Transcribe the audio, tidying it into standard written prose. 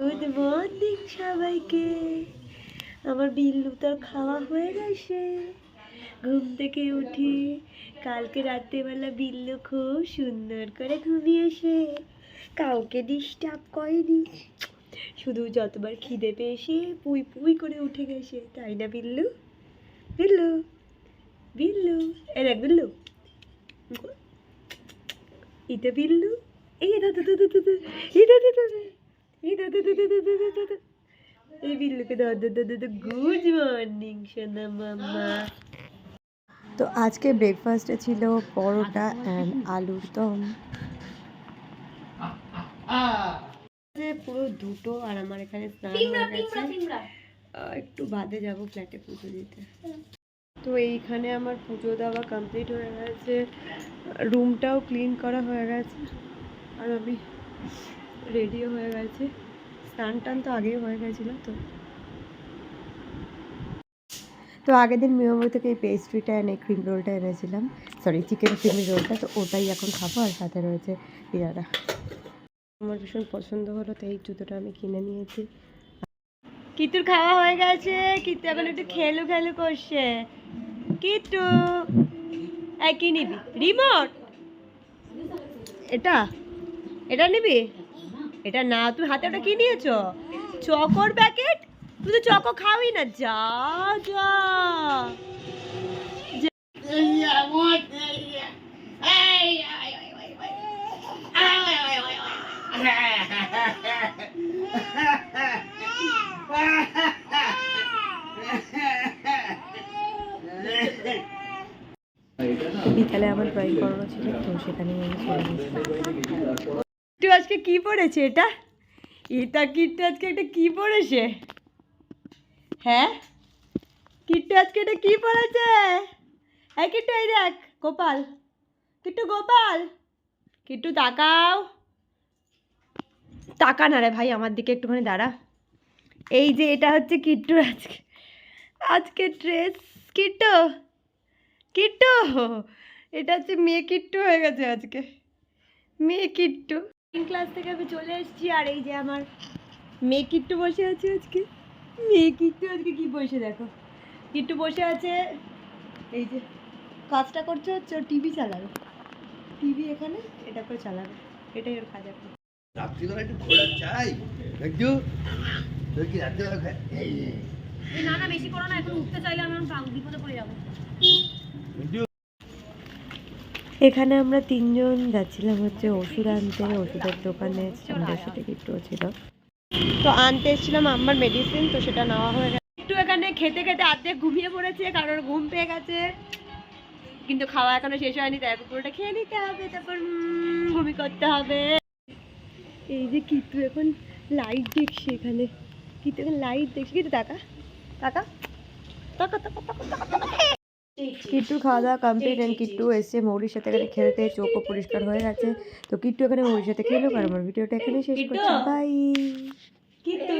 Good morning সবাইকে। আমার বিল্লু তো খাওয়া হয়ে গেছে। ঘুম থেকে উঠি কালকে রাত্রেবেলা বিল্লু খুব সুন্দর করে ঘুমিয়েছে, কাউকে ডিস্টার্ব করেনি, শুধু যতবার খিদে পেয়েছে পুই পুই করে উঠে গেছে, তাই না বিল্লু? বিল্লু বিল্লু এ দেখ বিল্লু, এটা বিল্লু, এই এই বিল্লুকে গুড মর্নিং সোনা মাম্মা। তো আজকে ব্রেকফাস্টে ছিল পরোটা অ্যান্ড আলুর দম। পুরো দুটো, আর আমার এখানে স্নান হয়ে গেছে, একটু বাদে যাব ফ্ল্যাটে পুজো দিতে। তো এইখানে আমার পুজো দেওয়া কমপ্লিট হয়ে গেছে, রুমটাও ক্লিন করা হয়ে গেছে, আর আমি রেডিও হয়ে গেছে। স্নান টান তো আগেই হয়ে গেছিলো। তো আগের দিন মিয়ামরি থেকে এই পেস্ট্রিটা এনে ক্রিম রোলটা এনেছিলাম, সরি চিকেন ক্রিমি রোলটা, তো ওটাই এখন খাবো, আর সাথে রয়েছে পিয়ারা। আমার ভীষণ পছন্দ হলো, তো এই জুতোটা আমি কিনে নিয়েছি। কিট্টুর খাওয়া হয়ে গেছে, কিট্টু এখন একটু খেলু খেলু করছে। কিট্টু কি নিবি? রিমোট? এটা এটা নিবি? এটা না, তুমি হাতে ওটা কি নিয়েছো? চকোর প্যাকেট? তুই তো চকো খাওয়াই না, যা যা। বিকালে আমার ড্রয়িং করানো ছিল, তো সেখানে কিট্টু আজকে কি পড়েছে? এটা এটা কিট্টু আজকে একটা কি পড়েছে? হ্যাঁ কিট্টু আজকে এটা কি পড়েছে? হ্যাঁ কিট্টু এই দেখ, গোপাল, কিট্টু গোপাল, কিট্টু তাকাও, তাকা না রে ভাই আমার দিকে, একটুখানি দাঁড়া। এই যে এটা হচ্ছে কিট্টুর আজকে আজকে ড্রেস। কিট্টু কিট্টু এটা হচ্ছে মেয়ে কিট্টু হয়ে গেছে আজকে, মেয়ে কিট্টু। ক্লাস থেকে আমি চলে এসেছি, আর এই যে আমার মেয়ে কিট্টু বসে আছে আজকে। মেয়ে কিট্টু আজকে কি বসে দেখো, কিট্টু বসে আছে, এই যে কাজটা করছে হচ্ছে ও টিভি চালাবে, টিভি এখানে এটা করে চালাবে, এটাই ওর কাজ এখন। রাত্রিবেলা একটু ঘোরা চাই একটু, তোর কি রাত্রিবেলা না না বেশি করো না, এখন উঠতে চাইলে আমি বিপদে পড়ে যাবো। এখানে আমরা তিনজন যাচ্ছিলাম হচ্ছে ওষুধ আনতে, ওষুধের দোকানে আমাদের সাথে কিট্টু ছিল, তো আনতে এসেছিলাম আমার মেডিসিন, তো সেটা নেওয়া হয়ে গেছে। একটু এখানে খেতে খেতে আর্ধেক ঘুমিয়ে পড়েছে, কারণ ঘুম পেয়ে গেছে, কিন্তু খাওয়া এখনো শেষ হয়নি, তাই পুরোটা খেয়ে নিতে হবে, তারপর ঘুমি করতে হবে। এই যে কিট্টু এখন লাইট দেখছে, এখানে কিট্টু এখন লাইট দেখছে, কিন্তু টাকা টাকা টাকা টাকা। কিট্টু খাওয়া দাওয়া কমপ্লিট, অ্যান্ড কিট্টু এসছে মৌরির সাথে এখানে খেলতে, চোখও পরিষ্কার হয়ে গেছে, তো কিট্টু এখানে মৌরির সাথে খেলুক, আর আমার ভিডিওটা এখানে শেষ করছি, বাই। কিট্টু